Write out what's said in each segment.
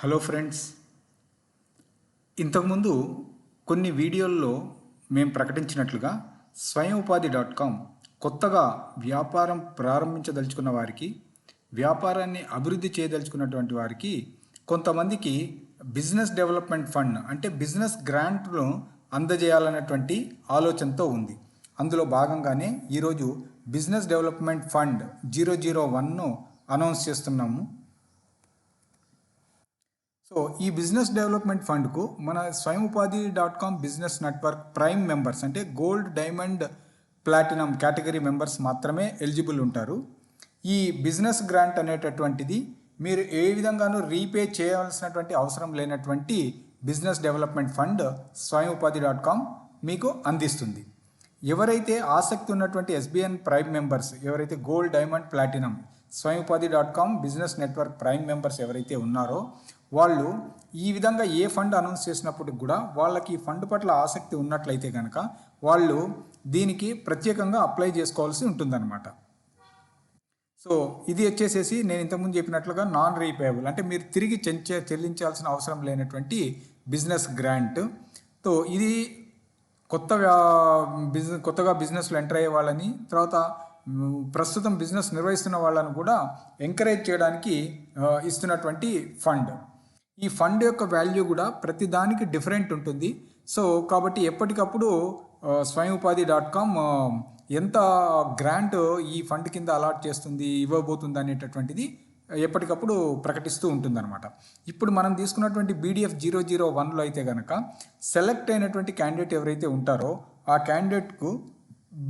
Hello friends, ఇంతకుముందు కొన్ని వీడియోల్లో మేము ప్రకటించినట్లుగా స్వయం ఉపాధి .com కొత్తగా వ్యాపారం ప్రారంభించదలుచుకున్న వారికి, వ్యాపారాన్ని అభివృద్ధి చేయదలుచుకున్నటువంటి వారికి కొంతమందికి బిజినెస్ డెవలప్మెంట్ ఫండ్ అంటే బిజినెస్ గ్రాంట్ను అందజేయాలన్నటువంటి ఆలోచనతో ఉంది. అందులో భాగంగానే ఈరోజు బిజినెస్ డెవలప్మెంట్ ఫండ్ 001ను అనౌన్స్ చేస్తున్నాము. సో ఈ బిజినెస్ డెవలప్మెంట్ ఫండ్కు మన Swayam Upadhi .com business network prime members అంటే gold, diamond, platinum category members మాత్రమే ఎలిజిబుల్ ఉంటారు. ఈ బిజినెస్ గ్రాంట్ అనేటటువంటిది మీరు ఏ విధంగానూ రీపే చేయవలసినటువంటి అవసరం లేనటువంటి బిజినెస్ డెవలప్మెంట్ ఫండ్ స్వయం ఉపాధి .com మీకు అందిస్తుంది. ఎవరైతే ఆసక్తి ఉన్నటువంటి ఎస్బిఎన్ ప్రైమ్ మెంబర్స్, ఎవరైతే గోల్డ్, డైమండ్, ప్లాటినం స్వయం Upadhi .com business network prime members ఎవరైతే ఉన్నారో వాళ్ళు ఈ విధంగా ఏ ఫండ్ అనౌన్స్ చేసినప్పటికి కూడా వాళ్ళకి ఈ ఫండ్ పట్ల ఆసక్తి ఉన్నట్లయితే కనుక వాళ్ళు దీనికి ప్రత్యేకంగా అప్లై చేసుకోవాల్సి ఉంటుందన్నమాట. సో ఇది వచ్చేసేసి నేను ఇంతకుముందు చెప్పినట్లుగా నాన్ రీపేయబుల్ అంటే మీరు తిరిగి చెల్లించాల్సిన అవసరం లేనటువంటి బిజినెస్ గ్రాంట్. సో ఇది కొత్తగా బిజినెస్లో ఎంటర్ అయ్యే వాళ్ళని, తర్వాత ప్రస్తుతం బిజినెస్ నిర్వహిస్తున్న వాళ్ళని కూడా ఎంకరేజ్ చేయడానికి ఇస్తున్నటువంటి ఫండ్. ఈ ఫండ్ యొక్క వాల్యూ కూడా ప్రతి దానికి డిఫరెంట్ ఉంటుంది. సో కాబట్టి ఎప్పటికప్పుడు స్వయం ఉపాధి .com ఎంత గ్రాంట్ ఈ ఫండ్ కింద అలాట్ చేస్తుంది, ఇవ్వబోతుంది అనేటటువంటిది ఎప్పటికప్పుడు ప్రకటిస్తూ ఉంటుందన్నమాట. ఇప్పుడు మనం తీసుకున్నటువంటి BDF 001లో అయితే కనుక సెలెక్ట్ అయినటువంటి క్యాండిడేట్ ఎవరైతే ఉంటారో ఆ క్యాండిడేట్కు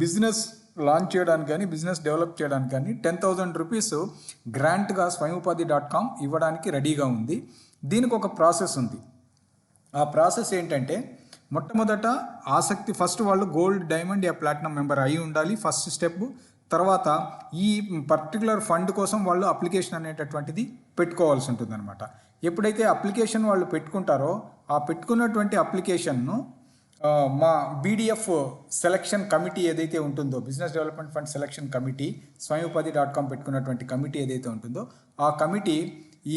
బిజినెస్ లాంచ్ చేయడానికి కానీ, బిజినెస్ డెవలప్ చేయడానికి కానీ 10,000 రూపీస్ గ్రాంట్గా స్వయం ఉపాధి .com ఇవ్వడానికి రెడీగా ఉంది. దీనికి ఒక ప్రాసెస్ ఉంది. ఆ ప్రాసెస్ ఏంటంటే మొట్టమొదట ఆసక్తి ఫస్ట్ వాళ్ళు gold, diamond yeah platinum member అయి ఉండాలి ఫస్ట్ స్టెప్. తర్వాత ఈ పర్టికులర్ ఫండ్ కోసం వాళ్ళు అప్లికేషన్ అనేటటువంటిది పెట్టుకోవాల్సి ఉంటుందన్నమాట. ఎప్పుడైతే అప్లికేషన్ వాళ్ళు పెట్టుకుంటారో ఆ పెట్టుకున్నటువంటి అప్లికేషన్ను మా BDF సెలక్షన్ కమిటీ ఏదైతే ఉంటుందో, business development fund selection committee, స్వయం ఉపాధి .com పెట్టుకున్నటువంటి కమిటీ ఏదైతే ఉంటుందో ఆ కమిటీ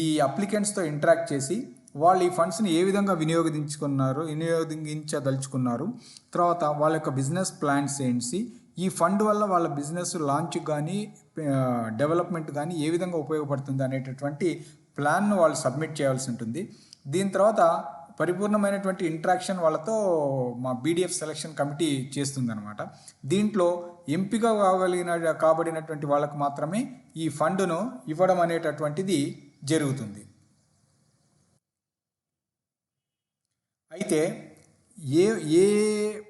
ఈ అప్లికెంట్స్తో ఇంటరాక్ట్ చేసి వాళ్ళు ఈ ఫండ్స్ని ఏ విధంగా వినియోగించదలుచుకున్నారు, తర్వాత వాళ్ళ యొక్క బిజినెస్ ప్లాన్స్ ఏంటి, ఈ ఫండ్ వల్ల వాళ్ళ బిజినెస్ లాంచ్ కానీ డెవలప్మెంట్ కానీ ఏ విధంగా ఉపయోగపడుతుంది అనేటటువంటి ప్లాన్ను వాళ్ళు సబ్మిట్ చేయాల్సి ఉంటుంది. దీని తర్వాత పరిపూర్ణమైనటువంటి ఇంటరాక్షన్ వాళ్ళతో మా BDF సెలక్షన్ కమిటీ చేస్తుందన్నమాట. దీంట్లో ఎంపిక కాబడినటువంటి వాళ్ళకు మాత్రమే ఈ ఫండ్ను ఇవ్వడం అనేటటువంటిది జరుగుతుంది. అయితే ఏ ఏ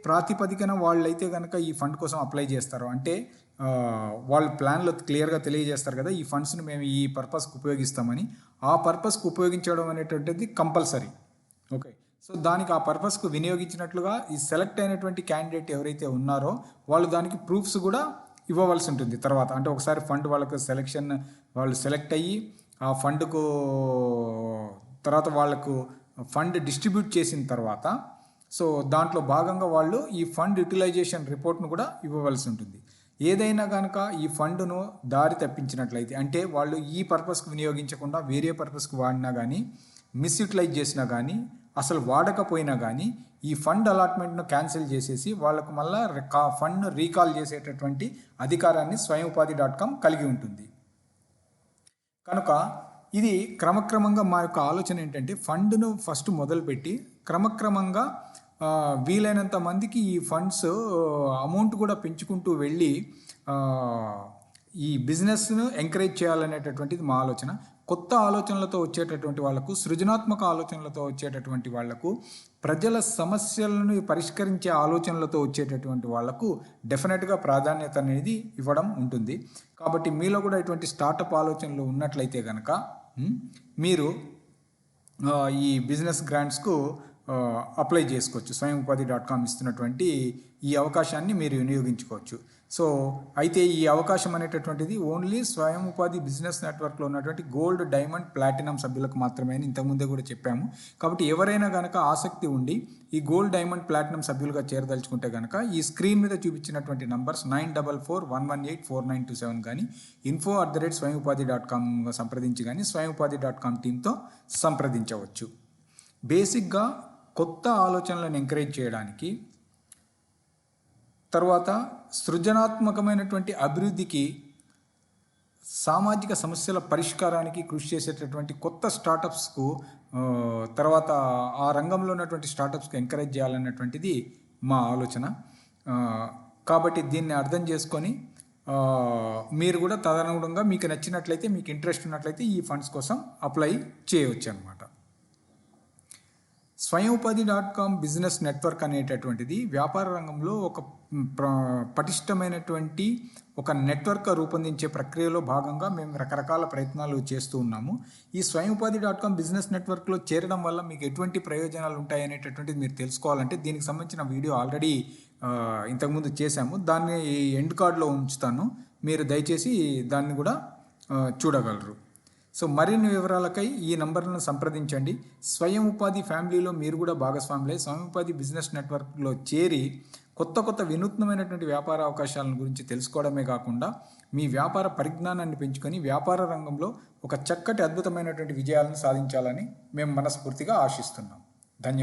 ప్రాతిపదికన వాళ్ళైతే కనుక ఈ ఫండ్ కోసం అప్లై చేస్తారో అంటే వాళ్ళ ప్లాన్లో క్లియర్గా తెలియజేస్తారు కదా, ఈ ఫండ్స్ని మేము ఈ పర్పస్కి ఉపయోగిస్తామని. ఆ పర్పస్కి ఉపయోగించడం అనేటువంటిది కంపల్సరీ. ఓకే, సో దానికి ఆ పర్పస్కు వినియోగించినట్లుగా ఈ సెలెక్ట్ అయినటువంటి క్యాండిడేట్ ఎవరైతే ఉన్నారో వాళ్ళు దానికి ప్రూఫ్స్ కూడా ఇవ్వవలసి ఉంటుంది. తర్వాత అంటే ఒకసారి ఫండ్ వాళ్ళకు వాళ్ళు సెలెక్ట్ అయ్యి ఆ ఫండ్కు తర్వాత వాళ్ళకు ఫండ్ డిస్ట్రిబ్యూట్ చేసిన తర్వాత సో దాంట్లో భాగంగా వాళ్ళు ఈ ఫండ్ యూటిలైజేషన్ రిపోర్ట్ను కూడా ఇవ్వవలసి ఉంటుంది. ఏదైనా కనుక ఈ ఫండ్ను దారి తప్పించినట్లయితే అంటే వాళ్ళు ఈ పర్పస్కి వినియోగించకుండా వేరే పర్పస్కి వాడినా కానీ, మిస్యూటిలైజ్ చేసినా కానీ, అసలు వాడకపోయినా కానీ ఈ ఫండ్ అలాట్మెంట్ను క్యాన్సిల్ చేసేసి వాళ్ళకు మళ్ళీ ఫండ్ను రీకాల్ చేసేటటువంటి అధికారాన్ని స్వయం ఉపాధి .com కలిగి ఉంటుంది. కనుక ఇది క్రమక్రమంగా మా యొక్క ఆలోచన ఏంటంటే ఫండ్ను ఫస్ట్ మొదలుపెట్టి క్రమక్రమంగా వీలైనంత మందికి ఈ ఫండ్స్ అమౌంట్ కూడా పెంచుకుంటూ వెళ్ళి ఈ బిజినెస్ను ఎంకరేజ్ చేయాలనేటటువంటిది మా ఆలోచన. కొత్త ఆలోచనలతో వచ్చేటటువంటి వాళ్లకు, సృజనాత్మక ఆలోచనలతో వచ్చేటటువంటి వాళ్లకు, ప్రజల సమస్యలను పరిష్కరించే ఆలోచనలతో వచ్చేటటువంటి వాళ్లకు డెఫినెట్గా ప్రాధాన్యత అనేది ఇవ్వడం ఉంటుంది. కాబట్టి మీలో కూడా ఇటువంటి స్టార్టప్ ఆలోచనలు ఉన్నట్లయితే కనుక మీరు ఈ బిజినెస్ గ్రాంట్స్కు అప్లై చేసుకోవచ్చు. స్వయంఉపాధి.com ఇస్తున్నటువంటి ఈ అవకాశాన్ని మీరు వినియోగించుకోవచ్చు. సో అయితే ఈ అవకాశం అనేటటువంటిది ఓన్లీ స్వయం ఉపాధి బిజినెస్ నెట్వర్క్లో ఉన్నటువంటి గోల్డ్, డైమండ్, ప్లాటినం సభ్యులకు మాత్రమే అని ఇంతకుముందే కూడా చెప్పాము. కాబట్టి ఎవరైనా కనుక ఆసక్తి ఉండి ఈ గోల్డ్, డైమండ్, ప్లాటినం సభ్యులుగా చేరదలుచుకుంటే కనుక ఈ స్క్రీన్ మీద చూపించినటువంటి నంబర్స్ 9441184927 కానీ info@swayamupadi.com సంప్రదించి కానీ స్వయంఉపాధి.com టీంతో సంప్రదించవచ్చు. బేసిక్గా కొత్త ఆలోచనలను ఎంకరేజ్ చేయడానికి, తర్వాత సృజనాత్మకమైనటువంటి అభివృద్ధికి, సామాజిక సమస్యల పరిష్కారానికి కృషి చేసేటటువంటి కొత్త స్టార్టప్స్కు, తర్వాత ఆ రంగంలో ఉన్నటువంటి స్టార్టప్స్కి ఎంకరేజ్ చేయాలన్నటువంటిది మా ఆలోచన. కాబట్టి దీన్ని అర్థం చేసుకొని మీరు కూడా తదనుగుణంగా మీకు నచ్చినట్లయితే, మీకు ఇంట్రెస్ట్ ఉన్నట్లయితే ఈ ఫండ్స్ కోసం అప్లై చేయవచ్చు అన్నమాట. స్వయంఉపాధి.com బిజినెస్ నెట్వర్క్ అనేటటువంటిది వ్యాపార రంగంలో ఒక పటిష్టమైనటువంటి ఒక నెట్వర్క్ రూపొందించే ప్రక్రియలో భాగంగా మేము రకరకాల ప్రయత్నాలు చేస్తూ ఉన్నాము. ఈ స్వయంఉపాధి.com బిజినెస్ నెట్వర్క్లో చేరడం వల్ల మీకు ఎటువంటి ప్రయోజనాలు ఉంటాయి అనేటటువంటిది మీరు తెలుసుకోవాలంటే దీనికి సంబంధించిన వీడియో ఆల్రెడీ ఇంతకుముందు చేశాము. దాన్ని ఎండ్ కార్డ్లో ఉంచుతాను, మీరు దయచేసి దాన్ని కూడా చూడగలరు. సో మరిన్ని వివరాలకై ఈ నంబర్లను సంప్రదించండి. స్వయం ఉపాధి ఫ్యామిలీలో మీరు కూడా భాగస్వాములై స్వయం ఉపాధి బిజినెస్ నెట్వర్క్లో చేరి కొత్త వినూత్నమైనటువంటి వ్యాపార అవకాశాలను గురించి తెలుసుకోవడమే కాకుండా మీ వ్యాపార పరిజ్ఞానాన్ని పెంచుకొని వ్యాపార రంగంలో ఒక చక్కటి అద్భుతమైనటువంటి విజయాలను సాధించాలని మేము మనస్ఫూర్తిగా ఆశిస్తున్నాం. ధన్యవాదాలు.